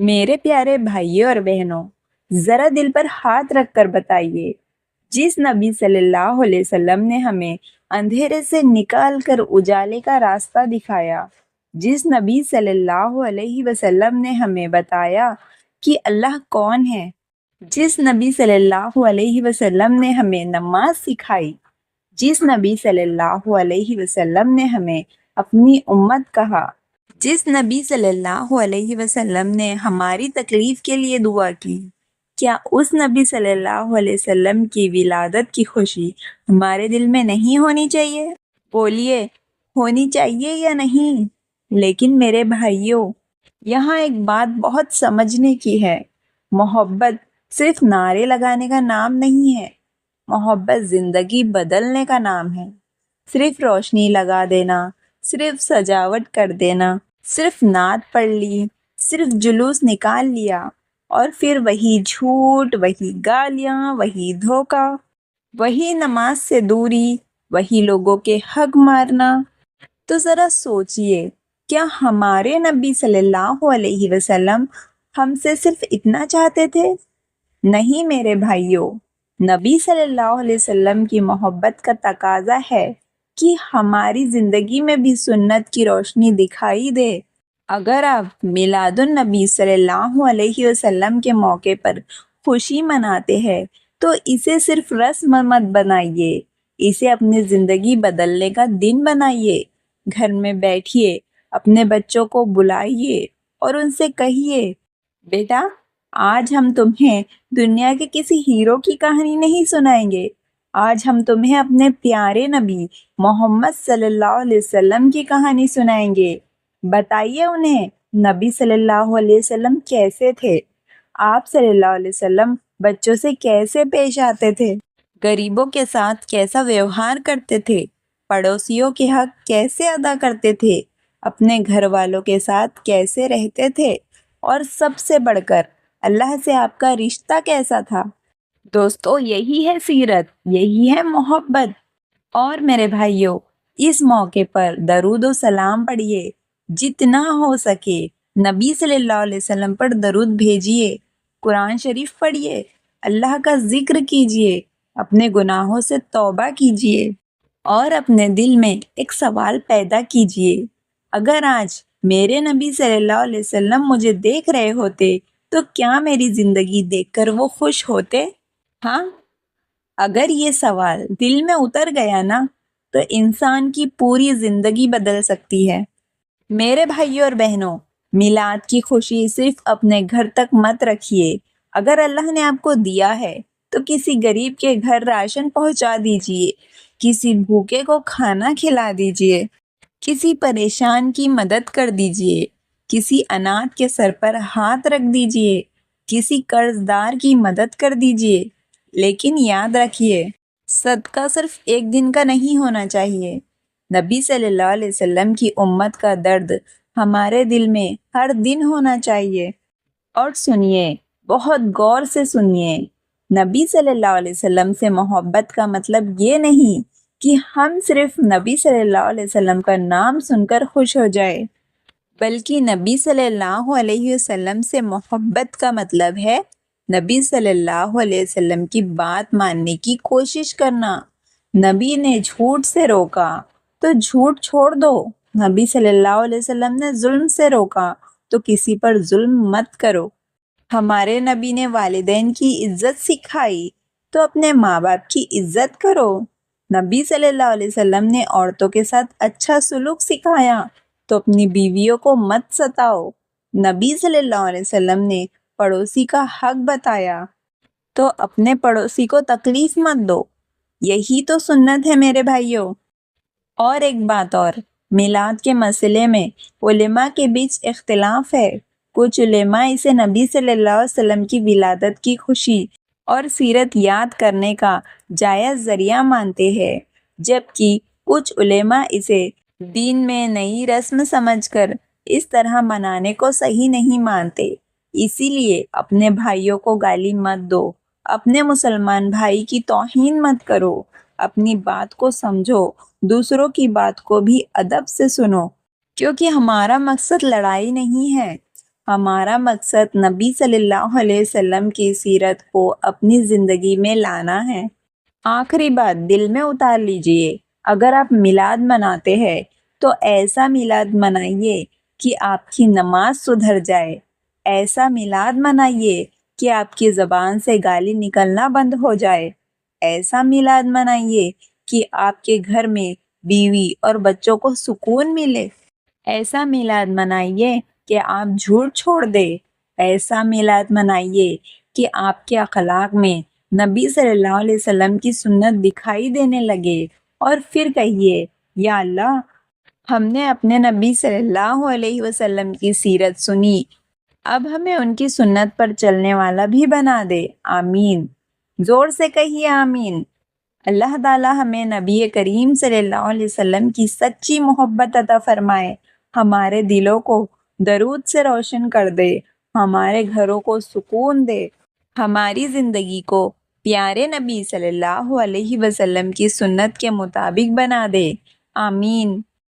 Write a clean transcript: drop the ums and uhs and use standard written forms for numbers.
میرے پیارے بھائیوں اور بہنوں، ذرا دل پر ہاتھ رکھ کر بتائیے، جس نبی صلی اللہ علیہ وسلم نے ہمیں اندھیرے سے نکال کر اجالے کا راستہ دکھایا، جس نبی صلی اللہ علیہ وسلم نے ہمیں بتایا کہ اللہ کون ہے، جس نبی صلی اللہ علیہ وسلم نے ہمیں نماز سکھائی، جس نبی صلی اللہ علیہ وسلم نے ہمیں اپنی امت کہا، جس نبی صلی اللہ علیہ وسلم نے ہماری تکلیف کے لیے دعا کی، کیا اس نبی صلی اللہ علیہ وسلم کی ولادت کی خوشی ہمارے دل میں نہیں ہونی چاہیے؟ بولیے، ہونی چاہیے یا نہیں؟ لیکن میرے بھائیوں، یہاں ایک بات بہت سمجھنے کی ہے۔ محبت صرف نعرے لگانے کا نام نہیں ہے، محبت زندگی بدلنے کا نام ہے۔ صرف روشنی لگا دینا، صرف سجاوٹ کر دینا، صرف نعت پڑھ لی، صرف جلوس نکال لیا، اور پھر وہی جھوٹ، وہی گالیاں، وہی دھوکہ، وہی نماز سے دوری، وہی لوگوں کے حق مارنا۔ تو ذرا سوچئے، کیا ہمارے نبی صلی اللہ علیہ وسلم ہم سے صرف اتنا چاہتے تھے؟ نہیں میرے بھائیوں، نبی صلی اللہ علیہ وسلم کی محبت کا تقاضا ہے کہ ہماری زندگی میں بھی سنت کی روشنی دکھائی دے۔ اگر آپ میلاد النبی صلی اللہ علیہ وسلم کے موقع پر خوشی مناتے ہیں تو اسے صرف رسم مت بنائیے، اسے اپنی زندگی بدلنے کا دن بنائیے۔ گھر میں بیٹھیے، اپنے بچوں کو بلائیے اور ان سے کہیے، بیٹا، آج ہم تمہیں دنیا کے کسی ہیرو کی کہانی نہیں سنائیں گے، آج ہم تمہیں اپنے پیارے نبی محمد صلی اللہ علیہ وسلم کی کہانی سنائیں گے۔ بتائیے انہیں نبی صلی اللہ علیہ وسلم کیسے تھے، آپ صلی اللہ علیہ وسلم بچوں سے کیسے پیش آتے تھے، غریبوں کے ساتھ کیسا ویوہار کرتے تھے، پڑوسیوں کے حق کیسے ادا کرتے تھے، اپنے گھر والوں کے ساتھ کیسے رہتے تھے، اور سب سے بڑھ کر اللہ سے آپ کا رشتہ کیسا تھا۔ دوستو، یہی ہے سیرت، یہی ہے محبت۔ اور میرے بھائیوں، اس موقع پر درود و سلام پڑھیے، جتنا ہو سکے نبی صلی اللہ علیہ وسلم پر درود بھیجیے، قرآن شریف پڑھیے، اللہ کا ذکر کیجیے، اپنے گناہوں سے توبہ کیجیے، اور اپنے دل میں ایک سوال پیدا کیجیے، اگر آج میرے نبی صلی اللہ علیہ وسلم مجھے دیکھ رہے ہوتے تو کیا میری زندگی دیکھ کر وہ خوش ہوتے؟ ہاں، اگر یہ سوال دل میں اتر گیا نا تو انسان کی پوری زندگی بدل سکتی ہے۔ میرے بھائیوں اور بہنوں، میلاد کی خوشی صرف اپنے گھر تک مت رکھیے۔ اگر اللہ نے آپ کو دیا ہے تو کسی غریب کے گھر راشن پہنچا دیجیے، کسی بھوکے کو کھانا کھلا دیجیے، کسی پریشان کی مدد کر دیجیے، کسی اناتھ کے سر پر ہاتھ رکھ دیجیے، کسی قرض دار کی مدد کر دیجیے۔ لیکن یاد رکھیے، صدقہ صرف ایک دن کا نہیں ہونا چاہیے۔ نبی صلی اللہ علیہ وسلم کی امت کا درد ہمارے دل میں ہر دن ہونا چاہیے۔ اور سنیے، بہت غور سے سنیے، نبی صلی اللہ علیہ وسلم سے محبت کا مطلب یہ نہیں کہ ہم صرف نبی صلی اللہ علیہ وسلم کا نام سن کر خوش ہو جائے، بلکہ نبی صلی اللہ علیہ وسلم سے محبت کا مطلب ہے نبی صلی اللہ علیہ وسلم کی بات ماننے کی کوشش کرنا۔ نبی نے جھوٹ سے روکا تو جھوٹ چھوڑ دو، نبی صلی اللہ علیہ وسلم نے ظلم سے روکا تو کسی پر ظلم مت کرو۔ ہمارے نبی نے والدین کی عزت سکھائی تو اپنے ماں باپ کی عزت کرو۔ نبی صلی اللہ علیہ وسلم نے عورتوں کے ساتھ اچھا سلوک سکھایا تو اپنی بیویوں کو مت ستاؤ۔ نبی صلی اللہ علیہ وسلم نے پڑوسی کا حق بتایا تو اپنے پڑوسی کو تکلیف مت دو۔ یہی تو سنت ہے میرے بھائیوں۔ اور ایک بات اور، میلاد کے مسئلے میں علماء کے بیچ اختلاف ہے۔ کچھ علماء اسے نبی صلی اللہ علیہ وسلم کی ولادت کی خوشی اور سیرت یاد کرنے کا جائز ذریعہ مانتے ہیں، جبکہ کچھ علماء اسے دین میں نئی رسم سمجھ کر اس طرح منانے کو صحیح نہیں مانتے۔ اسی لیے اپنے بھائیوں کو گالی مت دو، اپنے مسلمان بھائی کی توہین مت کرو، اپنی بات کو سمجھو، دوسروں کی بات کو بھی ادب سے سنو، کیونکہ ہمارا مقصد لڑائی نہیں ہے، ہمارا مقصد نبی صلی اللہ علیہ وسلم کی سیرت کو اپنی زندگی میں لانا ہے۔ آخری بات دل میں اتار لیجئے، اگر آپ میلاد مناتے ہیں تو ایسا میلاد منائیے کہ آپ کی نماز سدھر جائے، ایسا میلاد منائیے کہ آپ کی زبان سے گالی نکلنا بند ہو جائے، ایسا میلاد منائیے کہ آپ کے گھر میں بیوی اور بچوں کو سکون ملے، ایسا میلاد منائیے کہ آپ جھوٹ چھوڑ دے، ایسا میلاد منائیے کہ آپ کے اخلاق میں نبی صلی اللہ علیہ وسلم کی سنت دکھائی دینے لگے، اور پھر کہیے یا اللہ ہم نے اپنے نبی صلی اللہ علیہ وسلم کی سیرت سنی، اب ہمیں ان کی سنت پر چلنے والا بھی بنا دے، آمین۔ زور سے کہیے آمین۔ اللہ تعالیٰ ہمیں نبی کریم صلی اللہ علیہ وسلم کی سچی محبت عطا فرمائے، ہمارے دلوں کو درود سے روشن کر دے، ہمارے گھروں کو سکون دے، ہماری زندگی کو پیارے نبی صلی اللہ علیہ وسلم کی سنت کے مطابق بنا دے، آمین۔